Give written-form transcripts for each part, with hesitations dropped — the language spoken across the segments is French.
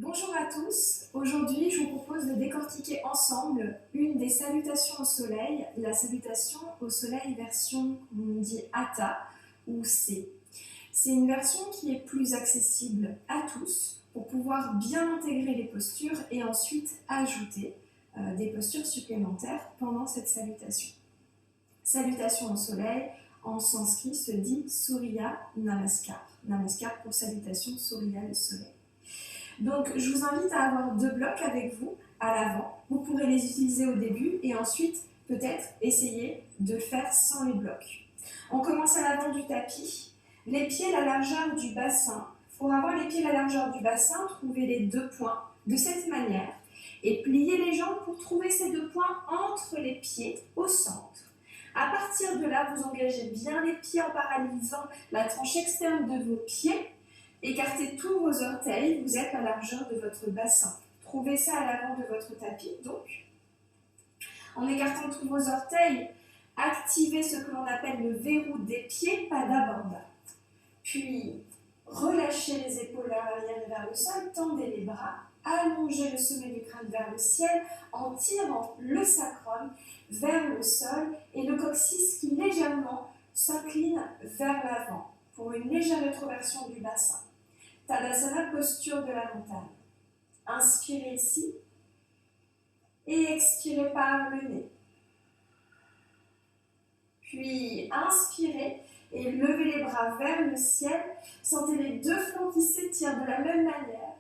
Bonjour à tous, aujourd'hui je vous propose de décortiquer ensemble une des salutations au soleil, la salutation au soleil version, on dit Hatha ou C. C'est une version qui est plus accessible à tous pour pouvoir bien intégrer les postures et ensuite ajouter des postures supplémentaires pendant cette salutation. Salutation au soleil, en sanskrit se dit Surya Namaskar. Namaskar pour salutation, Surya le soleil. Donc, je vous invite à avoir deux blocs avec vous à l'avant. Vous pourrez les utiliser au début et ensuite, peut-être, essayer de le faire sans les blocs. On commence à l'avant du tapis. Les pieds à la largeur du bassin. Pour avoir les pieds à la largeur du bassin, trouvez les deux points de cette manière et pliez les jambes pour trouver ces deux points entre les pieds au centre. À partir de là, vous engagez bien les pieds en parallèlisant la tranche externe de vos pieds. Écartez tous vos orteils, vous êtes à la largeur de votre bassin. Trouvez ça à l'avant de votre tapis, donc. En écartant tous vos orteils, activez ce que l'on appelle le verrou des pieds, Pada Bandha. Puis, relâchez les épaules vers l'arrière et vers le sol, tendez les bras, allongez le sommet du crâne vers le ciel en tirant le sacrum vers le sol et le coccyx qui légèrement s'incline vers l'avant pour une légère rétroversion du bassin. Tadasana, posture de la montagne. Inspirez ici et expirez par le nez. Puis inspirez et levez les bras vers le ciel. Sentez les deux flancs qui s'étirent de la même manière.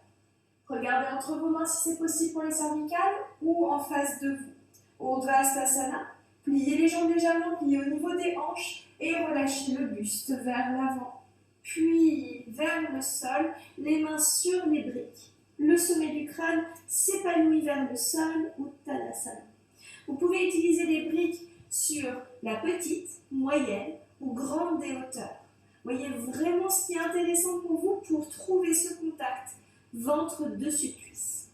Regardez entre vos mains si c'est possible pour les cervicales ou en face de vous. Urdhva-hastasana, pliez les jambes légèrement, pliez au niveau des hanches et relâchez le buste vers l'avant. Puis vers le sol, les mains sur les briques. Le sommet du crâne s'épanouit vers le sol, Uttanasana. Vous pouvez utiliser les briques sur la petite, moyenne ou grande des hauteurs. Voyez vraiment ce qui est intéressant pour vous pour trouver ce contact ventre dessus cuisse.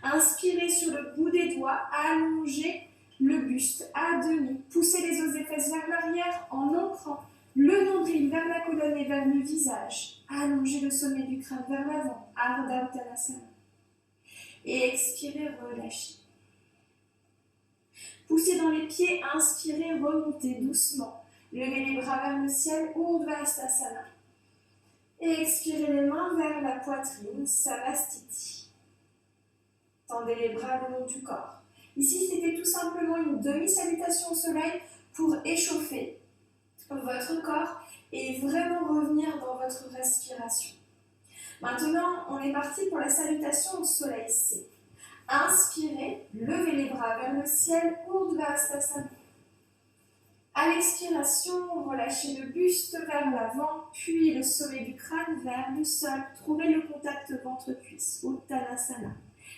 Inspirez sur le bout des doigts, allongez le buste à demi. Poussez les os des fesses vers l'arrière en ancrant le nombril vers la colonne et vers le visage. Allongez le sommet du crâne vers l'avant, Ardha Uttanasana. Et expirez, relâchez. Poussez dans les pieds, inspirez, remontez doucement. Levez les bras vers le ciel, Urdhva-hastasana. Et expirez les mains vers la poitrine, Samastiti. Tendez les bras le long du corps. Ici, c'était tout simplement une demi-salutation au soleil pour échauffer votre corps et vraiment revenir dans votre respiration. Maintenant, on est parti pour la salutation au soleil C. Inspirez, levez les bras vers le ciel, Urdhva-hastasana. À l'expiration, relâchez le buste vers l'avant, puis le sommet du crâne vers le sol. Trouvez le contact ventre-cuisse, Uttanasana.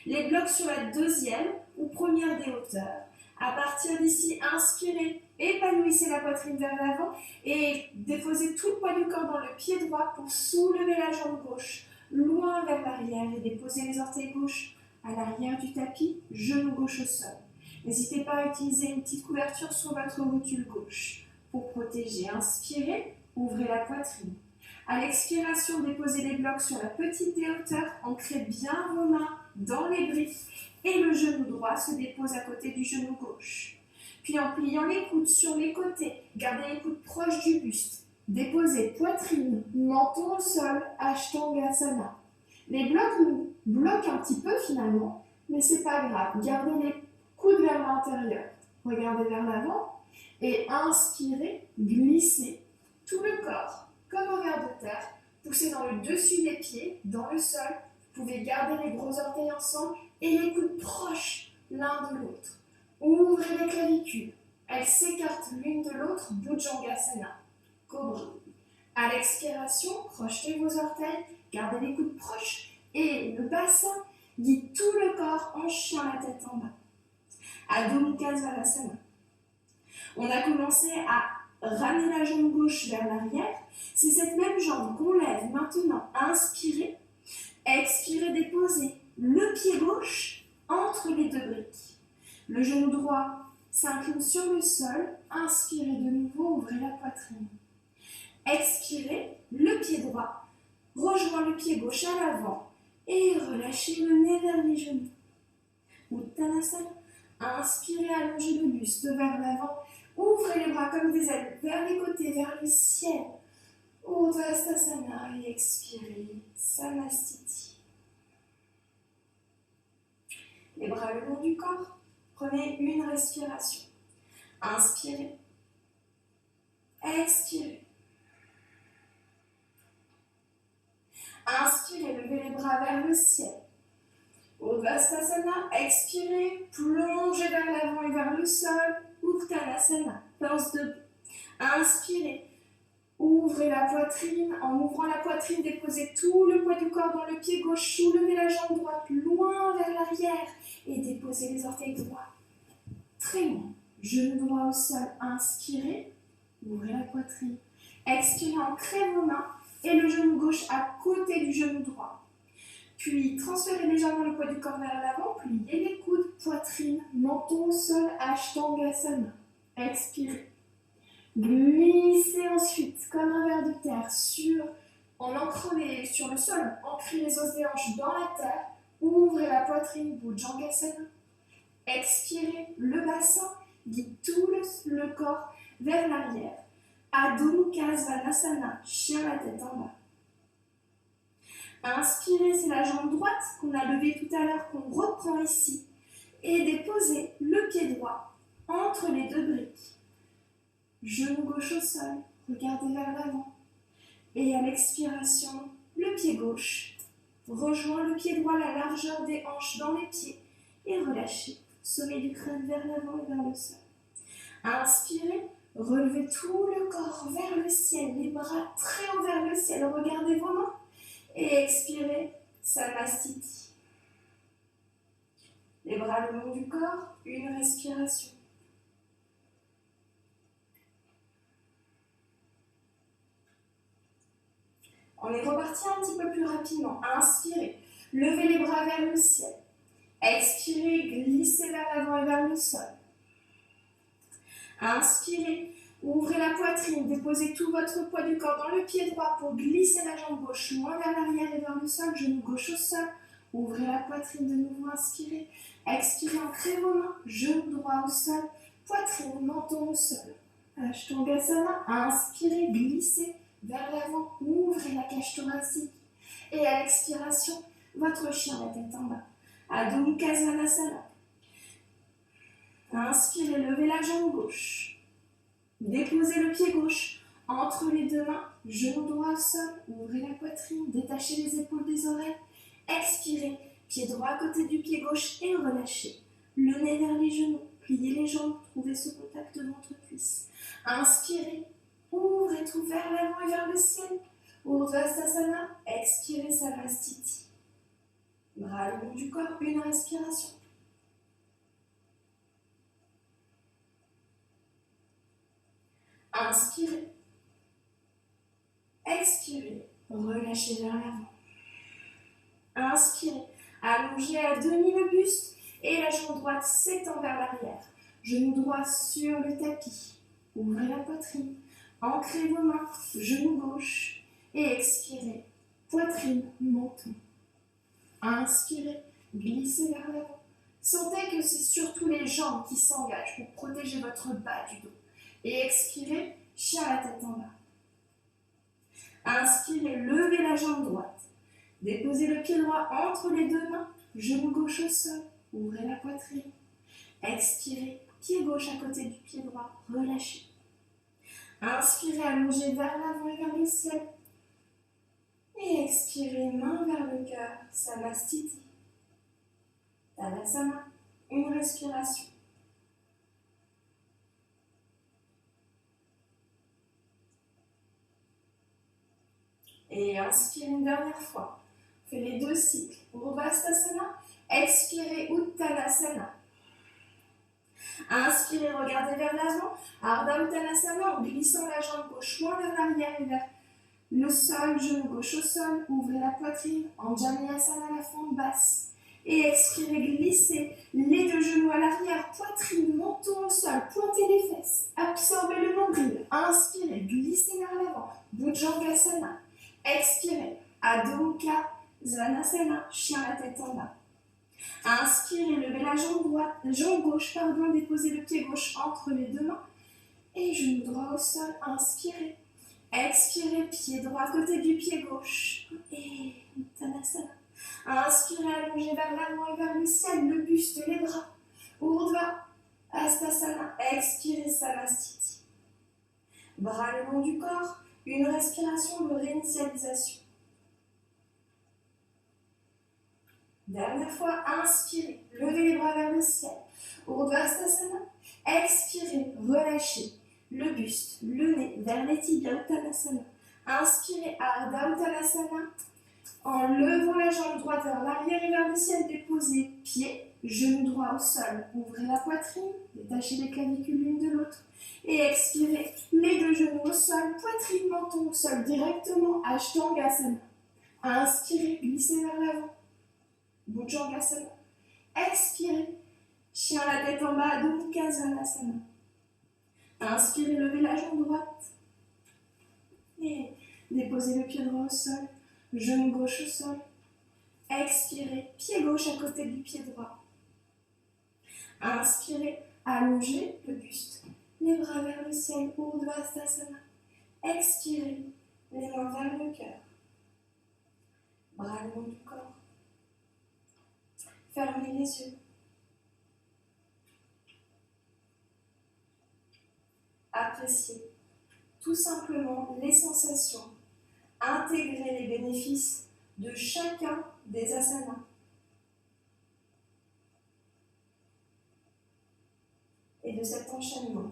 Les blocs sur la deuxième ou première des hauteurs. À partir d'ici, inspirez, épanouissez la poitrine vers l'avant et déposez tout le poids du corps dans le pied droit pour soulever la jambe gauche, loin vers l'arrière et déposez les orteils gauche à l'arrière du tapis, genou gauche au sol. N'hésitez pas à utiliser une petite couverture sur votre rotule gauche pour protéger. Inspirez, ouvrez la poitrine. À l'expiration, déposez les blocs sur la petite des hauteurs, ancrez bien vos mains dans les briques et le genou droit se dépose à côté du genou gauche. Puis en pliant les coudes sur les côtés, gardez les coudes proches du buste. Déposez poitrine, menton au sol, Ashtangasana. Les blocs nous bloquent un petit peu finalement, mais c'est pas grave. Gardez les coudes vers l'intérieur. Regardez vers l'avant et inspirez, glissez tout le corps comme un ver de terre. Poussez dans le dessus des pieds, dans le sol. Vous pouvez garder les gros orteils ensemble et les coudes proches l'un de l'autre. Ouvrez les clavicules. Elles s'écartent l'une de l'autre, Bhujangasana, Cobra. À l'expiration, crochetez vos orteils, gardez les coudes proches et le bassin guide tout le corps en chien la tête en bas. Adho Mukha Svanasana. On a commencé à ramener la jambe gauche vers l'arrière. C'est cette même jambe qu'on lève maintenant. Inspirez. Expirez, déposez le pied gauche entre les deux briques. Le genou droit s'incline sur le sol. Inspirez de nouveau, ouvrez la poitrine. Expirez, le pied droit rejoint le pied gauche à l'avant. Et relâchez le nez vers les genoux. Uttanasana. Inspirez, allongez le buste vers l'avant. Ouvrez les bras comme des ailes vers les côtés, vers le ciel. Urdhva et expirez. Samastiti. Les bras le long du corps. Prenez une respiration. Inspirez. Expirez. Inspirez, levez les bras vers le ciel. Urdhva, expirez, plongez vers l'avant et vers le sol. Uttanasana, danse debout. Inspirez, ouvrez la poitrine. En ouvrant la poitrine, déposez tout le poids du corps dans le pied gauche. Soulevez la jambe droite loin vers l'arrière et déposez les orteils droits. Très loin. Genou droit au sol. Inspirez, ouvrez la poitrine. Expirez, ancrez vos mains et le genou gauche à côté du genou droit. Puis transférez légèrement le poids du corps vers l'avant, pliez les coudes, poitrine, menton au sol, Ashtangasana. Expirez. Glissez ensuite comme un ver de terre en ancrant sur le sol. Ancrez les os des hanches dans la terre. Ouvrez la poitrine, Bhujangasana. Expirez. Le bassin guide tout le corps vers l'arrière. Adho Mukha Svanasana, chien la tête en bas. Inspirez, c'est la jambe droite qu'on a levée tout à l'heure, qu'on reprend ici. Et déposez le pied droit entre les deux briques. Genou gauche au sol, regardez vers l'avant. Et à l'expiration, le pied gauche rejoint le pied droit, la largeur des hanches dans les pieds. Et relâchez, sommet du crâne vers l'avant et vers le sol. Inspirez, relevez tout le corps vers le ciel, les bras très haut vers le ciel, regardez vos mains. Et expirez, Samastiti. Les bras le long du corps, une respiration. On est reparti un petit peu plus rapidement. Inspirez, levez les bras vers le ciel. Expirez, glissez vers l'avant et vers le sol. Inspirez, ouvrez la poitrine, déposez tout votre poids du corps dans le pied droit pour glisser la jambe gauche loin vers l'arrière et vers le sol, genou gauche au sol. Ouvrez la poitrine de nouveau, inspirez. Expirez, ancrez vos mains, genou droit au sol, poitrine, menton au sol. Ashtangasana, inspirez, glissez vers l'avant, ouvrez la cage thoracique. Et à l'expiration, votre chien la tête en bas. Adho Mukha Svanasana. Inspirez, levez la jambe gauche. Déposez le pied gauche entre les deux mains, genou droit au sol, ouvrez la poitrine, détachez les épaules des oreilles. Expirez, pied droit à côté du pied gauche et relâchez. Le nez vers les genoux, pliez les jambes, trouvez ce contact de votre cuisse. Inspirez, ouvrez tout vers l'avant et vers le ciel. Urdhva, expirez, Samastiti. Bras le long du corps, une respiration. Inspirez. Expirez. Relâchez vers l'avant. Inspirez. Allongez à demi le buste et la jambe droite s'étend vers l'arrière. Genou droit sur le tapis. Ouvrez la poitrine. Ancrez vos mains. Genou gauche. Et expirez. Poitrine, menton. Inspirez. Glissez vers l'avant. Sentez que c'est surtout les jambes qui s'engagent pour protéger votre bas du dos. Et expirez, chien la tête en bas. Inspirez, levez la jambe droite. Déposez le pied droit entre les deux mains, genou gauche au sol, ouvrez la poitrine. Expirez, pied gauche à côté du pied droit, relâchez. Inspirez, allongez vers l'avant et vers le ciel. Et expirez, main vers le cœur, Samastiti. Tadasana, une respiration. Et inspirez une dernière fois. Faites les deux cycles. Urdhva, expirez, Uttanasana. Inspirez, regardez vers l'avant. Ardha Uttanasana en glissant la jambe gauche loin vers l'arrière et vers le sol, genou gauche au sol. Ouvrez la poitrine. Anjaneyasana, la fente basse. Et expirez, glissez les deux genoux à l'arrière, poitrine, menton au sol, pointez les fesses. Absorbez le nombril. Inspirez, glissez vers l'avant. Bhujangasana. Expirez, Adho Mukha Svanasana, chien la tête en bas. Inspirez, levez la jambe gauche, déposez le pied gauche entre les deux mains et genou droit au sol. Inspirez. Expirez, pied droit à côté du pied gauche. Et Uttanasana. Inspirez, allongez vers l'avant et vers le ciel, le buste, les bras. Urdhva Hastasana. Expirez, Samastiti. Bras le long du corps, une respiration de réinitialisation. Dernière fois, inspirez, levez les bras vers le ciel. Urdhva Hastasana. Expirez, relâchez le buste, le nez vers les tibias, Uttanasana. Inspirez, Ardha Uttanasana. En levant la jambe droite vers l'arrière et vers le ciel, déposez pied, genou droit au sol. Ouvrez la poitrine, détachez les clavicules l'une de l'autre. Et expirez, les deux genoux au sol, poitrine, menton au sol, directement Ashtangasana. Inspirez, glissez vers l'avant. Bhujangasana. Expirez, chien la tête en bas, Adho Mukha Svanasana. Inspirez, levez la jambe droite. Et déposez le pied droit au sol, genou gauche au sol. Expirez, pied gauche à côté du pied droit. Inspirez, allongez le buste, les bras vers le ciel, Urdhva Hastasana. Expirez, les mains vers le cœur. Bras le long du corps. Fermez les yeux. Appréciez tout simplement les sensations. Intégrez les bénéfices de chacun des asanas. Et de cet enchaînement.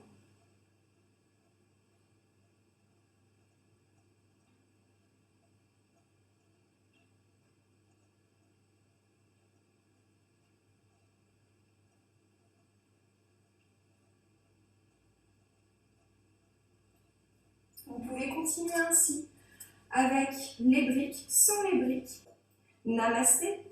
Vous pouvez continuer ainsi avec les briques, sans les briques. Namasté.